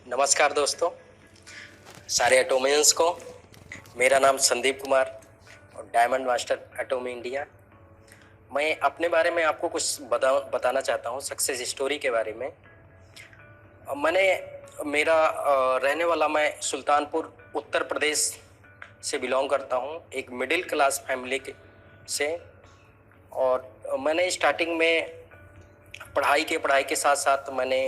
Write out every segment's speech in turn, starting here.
नमस्कार दोस्तों, सारे एटोमियंस को। मेरा नाम संदीप कुमार और डायमंड मास्टर एटोमी इंडिया। मैं अपने बारे में आपको कुछ बताना चाहता हूँ, सक्सेस स्टोरी के बारे में। मैंने मेरा रहने वाला मैं सुल्तानपुर उत्तर प्रदेश से बिलोंग करता हूँ, एक मिडिल क्लास फैमिली से। और मैंने स्टार्टिंग में पढ़ाई के साथ साथ मैंने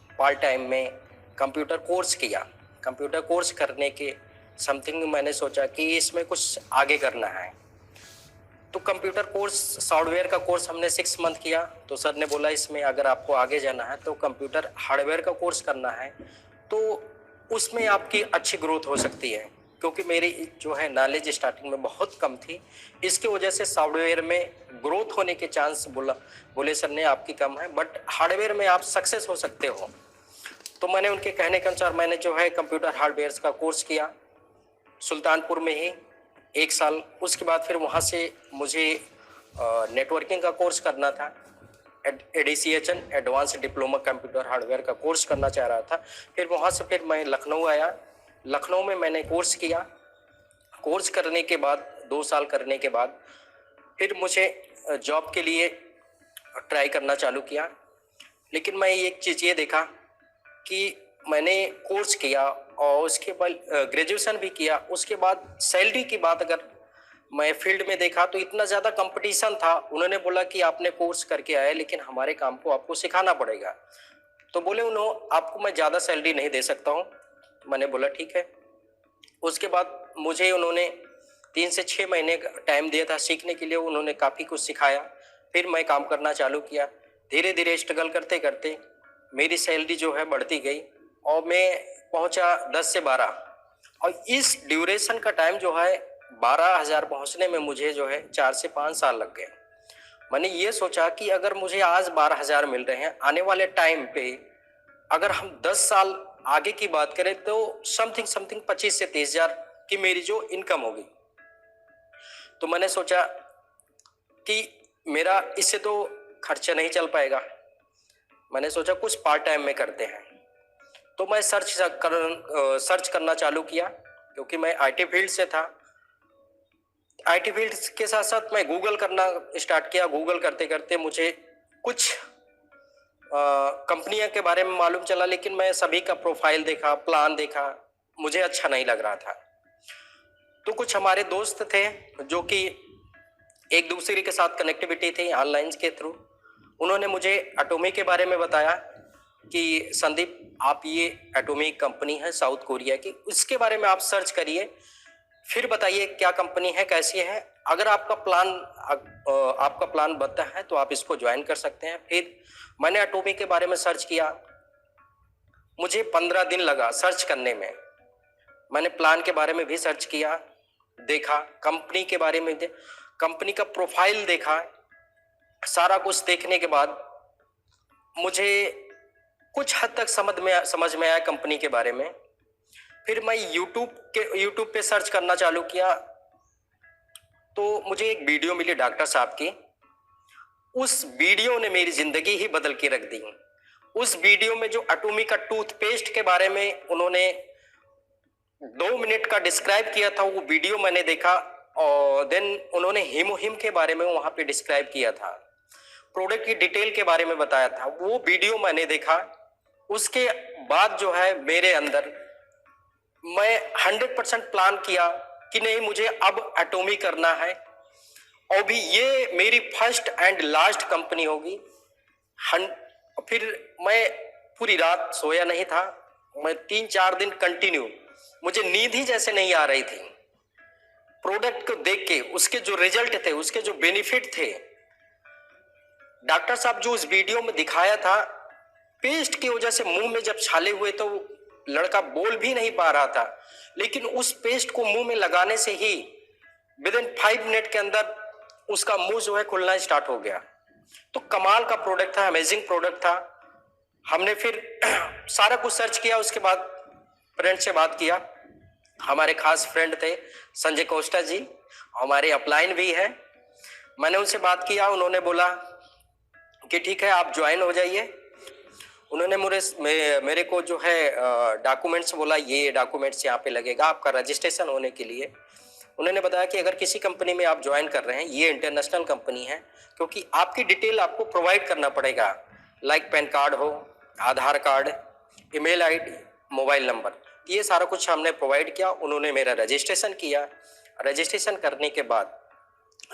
पार्ट टाइम में कंप्यूटर कोर्स किया। कंप्यूटर कोर्स करने के समथिंग मैंने सोचा कि इसमें कुछ आगे करना है, तो कंप्यूटर कोर्स सॉफ्टवेयर का कोर्स हमने 6 मंथ किया। तो सर ने बोला इसमें अगर आपको आगे जाना है तो कंप्यूटर हार्डवेयर का कोर्स करना है, तो उसमें आपकी अच्छी ग्रोथ हो सकती है। क्योंकि मेरी जो है नॉलेज स्टार्टिंग में बहुत कम थी, इसकी वजह से सॉफ्टवेयर में ग्रोथ होने के चांस बोले सर ने आपकी कम है, बट हार्डवेयर में आप सक्सेस हो सकते हो। तो मैंने उनके कहने के अनुसार मैंने जो है कंप्यूटर हार्डवेयर का कोर्स किया सुल्तानपुर में ही 1 साल। उसके बाद फिर वहाँ से मुझे नेटवर्किंग का कोर्स करना था, एडीसीएचएन एडवांस डिप्लोमा कंप्यूटर हार्डवेयर का कोर्स करना चाह रहा था। फिर वहाँ से फिर मैं लखनऊ आया। लखनऊ में मैंने कोर्स किया। कोर्स करने के बाद 2 साल करने के बाद फिर मुझे जॉब के लिए ट्राई करना चालू किया। लेकिन मैं एक चीज़ ये देखा कि मैंने कोर्स किया और उसके बाद ग्रेजुएशन भी किया। उसके बाद सैलरी की बात अगर मैं फील्ड में देखा तो इतना ज़्यादा कंपटीशन था। उन्होंने बोला कि आपने कोर्स करके आए लेकिन हमारे काम को आपको सिखाना पड़ेगा। तो बोले उन्होंने आपको मैं ज़्यादा सैलरी नहीं दे सकता हूँ। तो मैंने बोला ठीक है। उसके बाद मुझे उन्होंने 3 से 6 महीने का टाइम दिया था सीखने के लिए। उन्होंने काफ़ी कुछ सिखाया। फिर मैं काम करना चालू किया। धीरे धीरे स्ट्रगल करते करते मेरी सैलरी जो है बढ़ती गई और मैं पहुंचा 10 से 12। और इस ड्यूरेशन का टाइम जो है 12,000 पहुंचने में मुझे जो है 4 से 5 साल लग गए। मैंने ये सोचा कि अगर मुझे आज 12,000 मिल रहे हैं, आने वाले टाइम पे अगर हम 10 साल आगे की बात करें तो समथिंग 25 से 30,000 की मेरी जो इनकम होगी। तो मैंने सोचा कि मेरा इससे तो खर्चा नहीं चल पाएगा। मैंने सोचा कुछ पार्ट टाइम में करते हैं। तो मैं सर्च करना चालू किया, क्योंकि मैं आईटी फील्ड से था। आईटी फील्ड के साथ साथ मैं गूगल करना स्टार्ट किया। गूगल करते करते मुझे कुछ कंपनियों के बारे में मालूम चला, लेकिन मैं सभी का प्रोफाइल देखा, प्लान देखा, मुझे अच्छा नहीं लग रहा था। तो कुछ हमारे दोस्त थे जो कि एक दूसरे के साथ कनेक्टिविटी थी ऑनलाइन के थ्रू। उन्होंने मुझे एटोमी के बारे में बताया कि संदीप आप ये एटोमी कंपनी है साउथ कोरिया की, उसके बारे में आप सर्च करिए, फिर बताइए क्या कंपनी है, कैसी है। अगर आपका प्लान बनता है तो आप इसको ज्वाइन कर सकते हैं। फिर मैंने एटोमी के बारे में सर्च किया। मुझे 15 दिन लगा सर्च करने में। मैंने प्लान के बारे में भी सर्च किया, देखा कंपनी के बारे में, कंपनी का प्रोफाइल देखा। सारा कुछ देखने के बाद मुझे कुछ हद तक समझ में आया कंपनी के बारे में। फिर मैं यूट्यूब पे सर्च करना चालू किया, तो मुझे एक वीडियो मिली डॉक्टर साहब की। उस वीडियो ने मेरी जिंदगी ही बदल के रख दी। उस वीडियो में जो एटोमी का टूथपेस्ट के बारे में उन्होंने 2 मिनट का डिस्क्राइब किया था, वो वीडियो मैंने देखा। और देन उन्होंने हीमोहिम के बारे में वहां पे डिस्क्राइब किया था, प्रोडक्ट की डिटेल के बारे में बताया था, वो वीडियो मैंने देखा। उसके बाद जो है मेरे अंदर मैं 100% प्लान किया कि नहीं, मुझे अब एटोमी करना है और भी ये मेरी फर्स्ट एंड लास्ट कंपनी होगी। फिर मैं पूरी रात सोया नहीं था। मैं 3-4 दिन कंटिन्यू, मुझे नींद ही जैसे नहीं आ रही थी। प्रोडक्ट को देख के उसके जो रिजल्ट थे, उसके जो बेनिफिट थे, डॉक्टर साहब जो उस वीडियो में दिखाया था, पेस्ट की वजह से मुंह में जब छाले हुए तो लड़का बोल भी नहीं पा रहा था, लेकिन उस पेस्ट को मुंह में लगाने से ही विदिन 5 मिनट के अंदर उसका मुंह जो है खुलना स्टार्ट हो गया। तो कमाल का प्रोडक्ट था, अमेजिंग प्रोडक्ट था। हमने फिर सारा कुछ सर्च किया। उसके बाद फ्रेंड से बात किया। हमारे खास फ्रेंड थे संजय कोस्टा जी, हमारे अपलाइन भी है। मैंने उनसे बात किया। उन्होंने बोला कि ठीक है आप ज्वाइन हो जाइए। उन्होंने मेरे को जो है डॉक्यूमेंट्स बोला, ये डॉक्यूमेंट्स यहाँ पे लगेगा आपका रजिस्ट्रेशन होने के लिए। उन्होंने बताया कि अगर किसी कंपनी में आप ज्वाइन कर रहे हैं, ये इंटरनेशनल कंपनी है, क्योंकि आपकी डिटेल आपको प्रोवाइड करना पड़ेगा, लाइक पैन कार्ड हो, Aadhaar card, email ID, mobile number, ये सारा कुछ हमने प्रोवाइड किया। उन्होंने मेरा रजिस्ट्रेशन किया। रजिस्ट्रेशन करने के बाद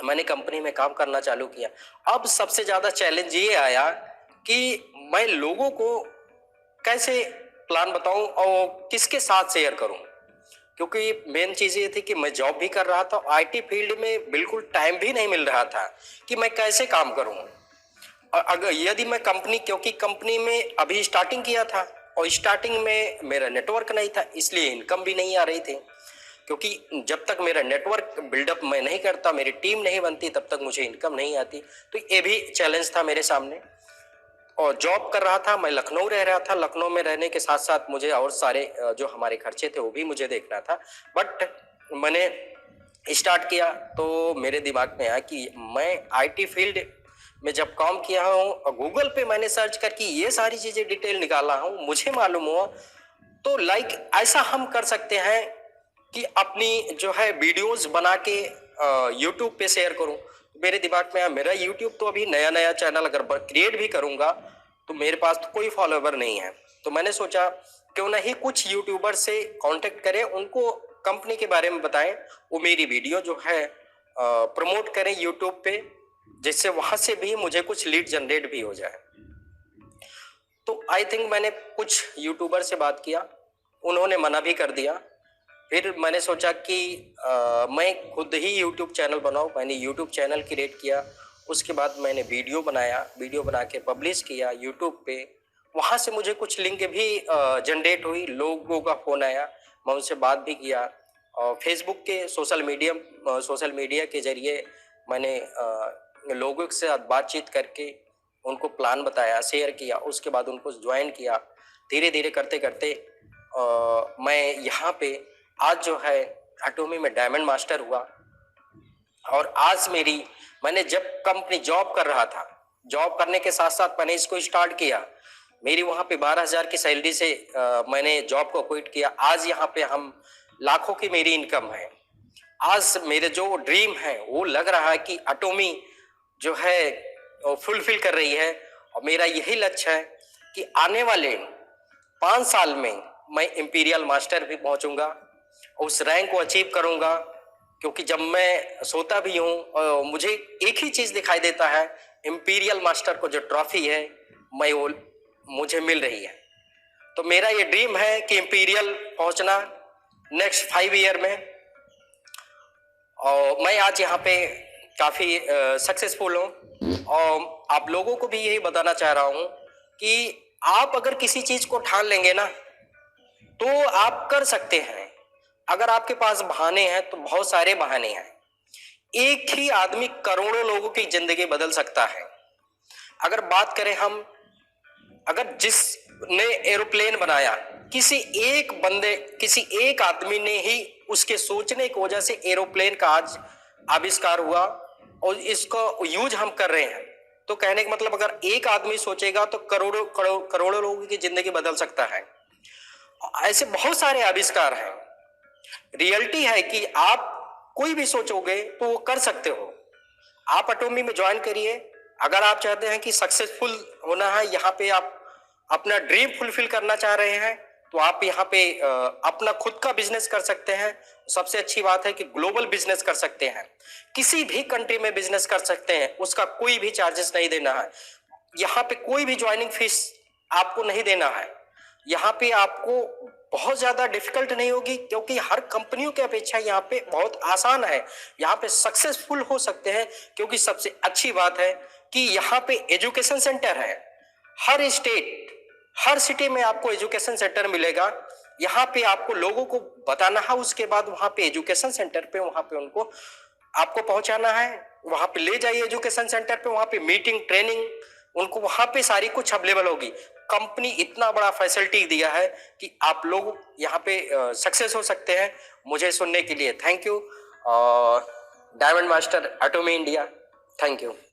मैंने कंपनी में काम करना चालू किया। अब सबसे ज़्यादा चैलेंज ये आया कि मैं लोगों को कैसे प्लान बताऊं और किसके साथ शेयर करूं, क्योंकि मेन चीज़ ये थी कि मैं जॉब भी कर रहा था, आईटी फील्ड में बिल्कुल टाइम भी नहीं मिल रहा था कि मैं कैसे काम करूं। और अगर यदि मैं क्योंकि कंपनी में अभी स्टार्टिंग किया था और स्टार्टिंग में मेरा नेटवर्क नहीं था, इसलिए इनकम भी नहीं आ रही थी, क्योंकि जब तक मेरा नेटवर्क बिल्डअप मैं नहीं करता, मेरी टीम नहीं बनती, तब तक मुझे इनकम नहीं आती। तो ये भी चैलेंज था मेरे सामने। और जॉब कर रहा था, मैं लखनऊ रह रहा था। लखनऊ में रहने के साथ साथ मुझे और सारे जो हमारे खर्चे थे वो भी मुझे देखना था। बट मैंने स्टार्ट किया तो मेरे दिमाग में आया कि मैं आईटी फील्ड में जब काम किया हूँ, गूगल पे मैंने सर्च करके ये सारी चीज़ें डिटेल निकाला हूँ, मुझे मालूम हुआ तो लाइक ऐसा हम कर सकते हैं कि अपनी जो है वीडियोस बना के यूट्यूब पे शेयर करूं। मेरे दिमाग में आया, मेरा यूट्यूब तो अभी नया नया चैनल अगर क्रिएट भी करूंगा तो मेरे पास तो कोई फॉलोवर नहीं है। तो मैंने सोचा क्यों ना ही कुछ यूट्यूबर से कांटेक्ट करें, उनको कंपनी के बारे में बताएं, वो मेरी वीडियो जो है प्रमोट करें यूट्यूब पे, जिससे वहां से भी मुझे कुछ लीड जनरेट भी हो जाए। तो आई थिंक मैंने कुछ यूट्यूबर से बात किया, उन्होंने मना भी कर दिया। फिर मैंने सोचा कि मैं खुद ही यूट्यूब चैनल बनाऊं। मैंने यूट्यूब चैनल क्रिएट किया। उसके बाद मैंने वीडियो बनाया, वीडियो बना के पब्लिश किया यूट्यूब पे। वहाँ से मुझे कुछ लिंक भी जनरेट हुई, लोगों का फ़ोन आया, मैं उनसे बात भी किया। और फेसबुक के सोशल मीडिया के ज़रिए मैंने लोगों के साथ बातचीत करके उनको प्लान बताया, शेयर किया। उसके बाद उनको ज्वाइन किया। धीरे धीरे करते करते मैं यहाँ पे आज जो है एटोमी में डायमंड मास्टर हुआ। और आज मैंने जब कंपनी जॉब कर रहा था, जॉब करने के साथ साथ मैंने इसको स्टार्ट किया। मेरी वहाँ पे 12,000 की सैलरी से मैंने जॉब को क्विट किया। आज यहाँ पे हम लाखों की मेरी इनकम है। आज मेरे जो ड्रीम है वो लग रहा है कि एटोमी जो है फुलफिल कर रही है। और मेरा यही लक्ष्य है कि आने वाले 5 साल में मैं इंपीरियल मास्टर भी पहुंचूंगा, उस रैंक को अचीव करूंगा। क्योंकि जब मैं सोता भी हूँ मुझे एक ही चीज दिखाई देता है, इंपीरियल मास्टर को जो ट्रॉफी है वो मुझे मिल रही है। तो मेरा ये ड्रीम है कि इंपीरियल पहुंचना नेक्स्ट 5 ईयर में। और मैं आज यहाँ पे काफी सक्सेसफुल हूँ। और आप लोगों को भी यही बताना चाह रहा हूँ कि आप अगर किसी चीज को ठान लेंगे ना तो आप कर सकते हैं। अगर आपके पास बहाने हैं तो बहुत सारे बहाने हैं। एक ही आदमी करोड़ों लोगों की जिंदगी बदल सकता है। अगर बात करें हम, अगर जिसने एरोप्लेन बनाया, किसी एक आदमी ने ही उसके सोचने की वजह से एरोप्लेन का आज आविष्कार हुआ और इसको यूज हम कर रहे हैं। तो कहने का मतलब अगर एक आदमी सोचेगा तो करोड़ों लोगों की जिंदगी बदल सकता है। ऐसे बहुत सारे आविष्कार हैं। रियलिटी है कि आप कोई भी सोचोगे तो वो कर सकते हो। आप एटोमी में ज्वाइन करिए। अगर आप चाहते हैं कि सक्सेसफुल होना है, यहाँ पे आप अपना ड्रीम फुलफिल करना चाह रहे हैं, तो आप यहाँ पे अपना खुद का बिजनेस कर सकते हैं। सबसे अच्छी बात है कि ग्लोबल बिजनेस कर सकते हैं, किसी भी कंट्री में बिजनेस कर सकते हैं, उसका कोई भी चार्जेस नहीं देना है। यहाँ पे कोई भी ज्वाइनिंग फीस आपको नहीं देना है। यहाँ पे आपको बहुत ज्यादा डिफिकल्ट नहीं होगी, क्योंकि हर कंपनियों की अपेक्षा यहाँ पे बहुत आसान है। यहाँ पे सक्सेसफुल हो सकते हैं, क्योंकि सबसे अच्छी बात है कि यहाँ पे एजुकेशन सेंटर है। हर स्टेट, हर सिटी में आपको एजुकेशन सेंटर मिलेगा। यहाँ पे आपको लोगों को बताना है, उसके बाद वहाँ पे एजुकेशन सेंटर पे वहाँ पे उनको आपको पहुँचाना है। वहाँ पे ले जाइए एजुकेशन सेंटर पे, वहाँ पे मीटिंग, ट्रेनिंग, उनको वहाँ पे सारी कुछ अवेलेबल होगी। कंपनी इतना बड़ा फैसिलिटी दिया है कि आप लोग यहाँ पे सक्सेस हो सकते हैं। मुझे सुनने के लिए thank you. Diamond master Atomy India, thank you.